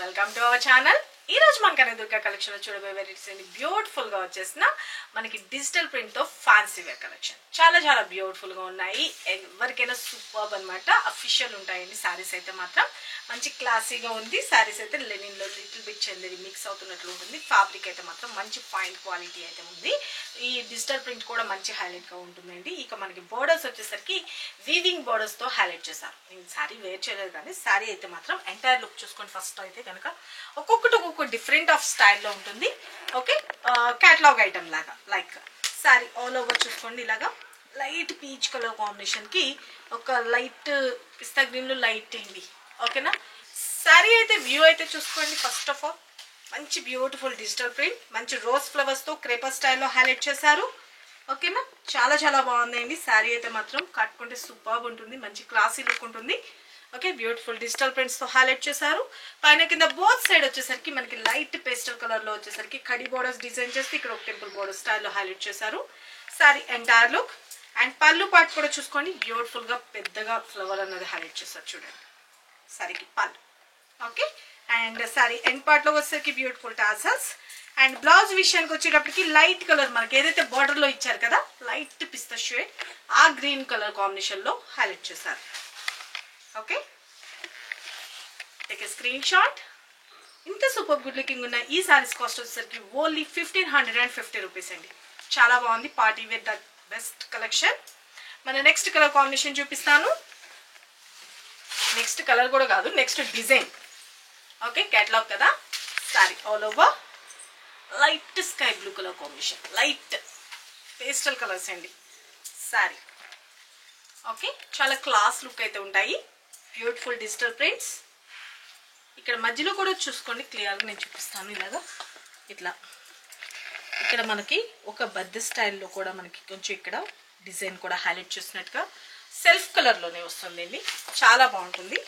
Welcome to our channel. ఈ రోజు మన కనకదుర్గ కలెక్షన్ లో చూడబోయే వెరైటీస్ అండి బ్యూటిఫుల్ గా వచ్చేసిన మనకి డిజిటల్ ప్రింట్ తో ఫ్యాన్సీ వేర్ కలెక్షన్ చాలా బ్యూటిఫుల్ గా ఉన్నాయి. ఎవరికైనా సూపర్బ్ అన్నమాట. అఫీషియల్ ఉంటాయండి సారీస్ అయితే మాత్రం మంచి క్లాసీగా ఉంది. సారీస్ అయితే లెనిన్ లో లిటిల్ బిట్ చందేరి మిక్స్ అవుతున్నట్లు ఉంటుంది. ఫ్యాబ్రిక్ అయితే మాత్రం మంచి ఫైన్ క్వాలిటీ అయితే ఉంది. ఈ డిజిటల్ ప్రింట్ కూడా మంచి హైలైట్ గా ఉంటుందండి. ఇక మనకి బోర్డర్స్ వచ్చేసరికి వీవింగ్ బోర్డర్స్ తో హైలైట్ చేశారు. నేను సారీ వేర్ చేయలేదు కానీ సారీ అయితే మాత్రం ఎంటైర్ లుక్ చూసుకొని ఫస్ట్ అయితే కనుక ఒక్కొక్క డిఫరెంట్ ఆఫ్ స్టైల్లో ఉంటుంది. ఓకే, క్యాటలాగ్ ఐటమ్ లాగా లైక్ సారీ ఆల్ ఓవర్ చూసుకోండి. ఇలాగా లైట్ పీచ్ కలర్ కాంబినేషన్ కి ఒక లైట్ పిస్తా గ్రీన్ లో లైట్ ఇవి. ఓకేనా, సారీ అయితే వ్యూ అయితే చూసుకోండి. ఫస్ట్ ఆఫ్ ఆల్ మంచి బ్యూటిఫుల్ డిజిటల్ ప్రింట్, మంచి రోజ్ ఫ్లవర్స్ తో క్రేపర్ స్టైల్లో హైలైట్ చేశారు. ఓకేనా, చాలా బాగుందండి. సారీ అయితే మాత్రం కట్టుకుంటే సూపర్బ్ ఉంటుంది. మంచి క్లాసీ లుక్ ఉంటుంది. ఓకే, బ్యూటిఫుల్ డిజిటల్ ప్రింట్స్ తో హైలైట్ చేశారు. పైన కింద బోత్ సైడ్ వచ్చేసరికి మనకి లైట్ పేస్టల్ కలర్ లో వచ్చేసరికి కడి బోర్డర్స్ డిజైన్ చేసి ఇక్కడ ఒక టెంపుల్ బోర్డర్ స్టైల్లో హైలైట్ చేశారు. సారీ ఎంటైర్ లుక్ అండ్ పళ్ళు పార్ట్ కూడా చూసుకోండి. బ్యూటిఫుల్ గా పెద్దగా ఫ్లవర్ అన్నది హైలైట్ చేశారు చూడండి సారీకి పళ్ళు. Okay, and sorry end part లో వచ్చేసరికి బ్యూటిఫుల్ టాసల్స్. అండ్ బ్లౌజ్ విషయానికి వచ్చేటప్పటికి లైట్ కలర్ మనకి ఏదైతే బార్డర్ లో ఇచ్చారు కదా లైట్ పిస్తా షేడ్ ఆ గ్రీన్ కలర్ కాంబినేషన్ లో హైలైట్ చేశారు. Okay, take a screen shot. ఇంత సూపర్ గుడ్ లుకింగ్ ఉన్న ఈ సారీస్ కాస్ట్ వచ్చేసరికి ఓన్లీ 1550 రూపీస్ అండి. చాలా బాగుంది. Party wear the best collection. మన నెక్స్ట్ కలర్ కాంబినేషన్ చూపిస్తాను. నెక్స్ట్ కలర్ కూడా కాదు, నెక్స్ట్ డిజైన్. ఓకే, కేటలాగ్ కదా. Sorry all over light sky blue colour combination, light pastel colours అండి సారీ. ఓకే, చాలా క్లాస్ లుక్ అయితే ఉంటాయి. Beautiful digital prints. ఇక్కడ మధ్యలో కూడా చూసుకోండి క్లియర్గా నేను చూపిస్తాను. ఇలాగా ఇట్లా ఇక్కడ మనకి ఒక బద్ద స్టైల్లో కూడా మనకి కొంచెం ఇక్కడ డిజైన్ కూడా హైలైట్ చేసినట్టుగా సెల్ఫ్ కలర్లోనే వస్తుందండి. చాలా బాగుంటుంది.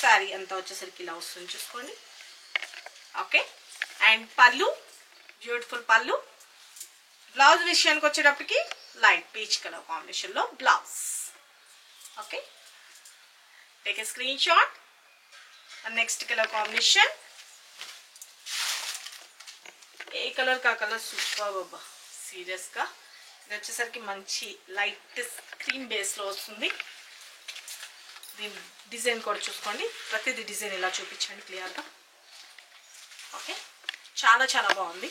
శారీ అంతా వచ్చేసరికి ఇలా వస్తుంది చూసుకోండి. ఓకే, అండ్ పళ్ళు బ్యూటిఫుల్ పళ్ళు. బ్లౌజ్ విషయానికి వచ్చేటప్పటికి లైట్ పీచ్ కలర్ కాంబినేషన్లో blouse. Okay, take a screen shot. Next colour combination A colour కా కలర్ సూపర్ బాబా సీరియస్ గా. ఇది వచ్చేసరికి మంచి లైట్ క్రీమ్ బేస్ లో వస్తుంది. దీని డిజైన్ కూడా చూసుకోండి. ప్రతిదీ డిజైన్ ఇలా చూపించండి క్లియర్ గా. ఓకే, చాలా బాగుంది.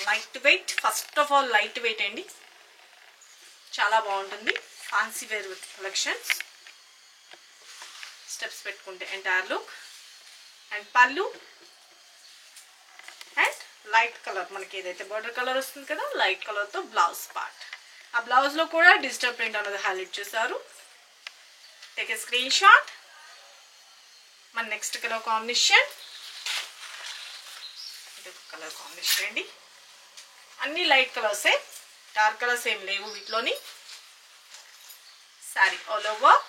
Light weight, first of all light weight అండి. చాలా బాగుంటుంది. Fancy wear collections. స్టెప్స్ పెట్టుకుంటే ఎంటైర్ లుక్ అండ్ పళ్ళు అండ్ లైట్ కలర్ మనకి ఏదైతే బార్డర్ కలర్ వస్తుంది కదా లైట్ కలర్ తో బ్లౌజ్ పార్ట్. ఆ బ్లౌజ్ లో కూడా డిజిటల్ ప్రింట్ అనేది హైలైట్ చేశారు. Take a screenshot. మన నెక్స్ట్ కలర్ కాంబినేషన్ ఇది కలర్ కాంబినేషన్ అండి. అన్ని లైట్ కలర్సే, డార్క్ కలర్స్ ఏం లేవు వీటిలోని. సారీ ఆల్ ఓవర్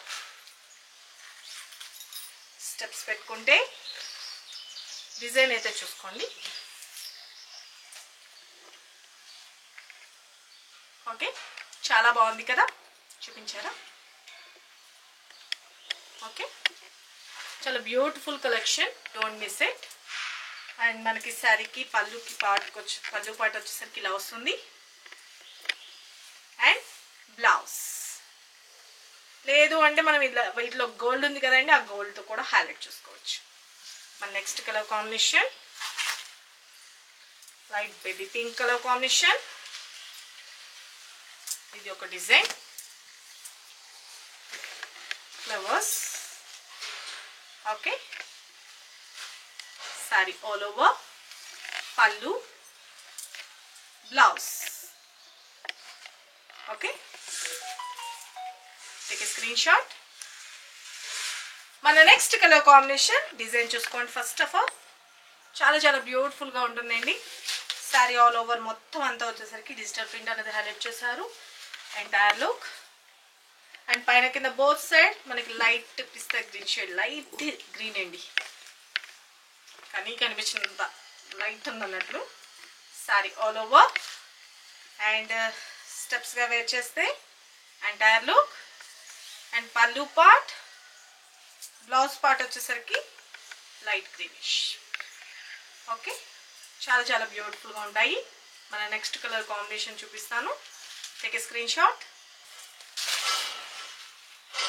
స్టెప్స్ పెట్టుకుంటే డిజైన్ అయితే చూసుకోండి. ఓకే, చాలా బాగుంది కదా, చూపించారా. ఓకే, చాలా beautiful collection, don't miss it. And మనకి శారీకి పళ్ళు పార్ట్ వచ్చేసరికి ఇలా వస్తుంది. అండ్ బ్లౌజ్ లేదు అంటే మనం ఇలా వీటిలో గోల్డ్ ఉంది కదండి, ఆ గోల్డ్తో కూడా హైలైట్ చేసుకోవచ్చు. మన next colour combination light baby pink colour combination. ఇది ఒక design flowers. Okay, sari all over పళ్ళు blouse. Okay, take a screenshot. మన నెక్స్ట్ కలర్ కాంబినేషన్ డిజైన్ చూసుకోండి. ఫస్ట్ ఆఫ్ ఆల్ చాలా బ్యూటిఫుల్ గా ఉంటుందండి. సారీ ఆల్ ఓవర్ మొత్తం అంతా వచ్చేసరికి డిజిటల్ ప్రింట్ అనేది హైలైట్ చేశారు. ఎంటైర్ లుక్ అండ్ పైన కింద బోత్ సైడ్ మనకి లైట్ పిస్తా గ్రీన్ షేడ్, లైట్ గ్రీన్ అండి, కానీ కనిపించినంత light ఉందన్నట్లు. Sorry all over and steps గా వేర్ చేస్తే ఎంటైర్ లుక్ అండ్ పళ్ళు పార్ట్, బ్లౌజ్ పార్ట్ వచ్చేసరికి లైట్ గ్రీనిష్. ఓకే, చాలా చాలా బ్యూటిఫుల్గా ఉంటాయి. మన నెక్స్ట్ కలర్ కాంబినేషన్ చూపిస్తాను. Take a screen shot.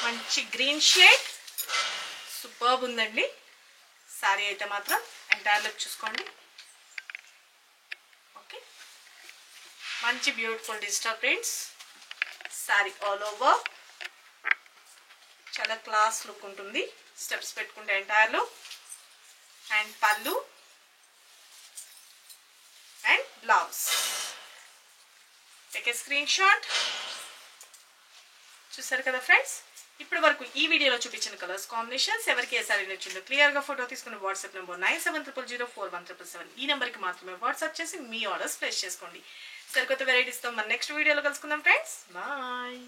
మంచి గ్రీన్ షేడ్, సూపర్బ్ ఉందండి శారీ అయితే మాత్రం. ఎంటైర్ లుక్ చూసుకోండి. ఓకే, మంచి beautiful digital prints sari all over. చాలా క్లాస్ లుక్ ఉంటుంది. స్టెప్స్ పెట్టుకుంటే ఎంటైర్ లుక్. అండ్ పళ్ళు and blouse. Take a screen shot. చూసారు కదా ఫ్రెండ్స్, ఇప్పటి వరకు ఈ వీడియోలో చూపించిన కలర్స్ కాంబినేషన్స్ ఎవరికి ఏ సారీ నచ్చిందో క్లియర్గా ఫోటో తీసుకుని వాట్సాప్ నెంబర్ 9700041777 ఈ నెంబర్కి మాత్రమే వాట్సాప్ చేసి మీ ఆర్డర్స్ ప్లేస్ చేసుకోండి. సరికొత్త వెరైటీస్తో మన నెక్స్ట్ వీడియోలో కలుసుకుందాం ఫ్రెండ్స్. బాయ్.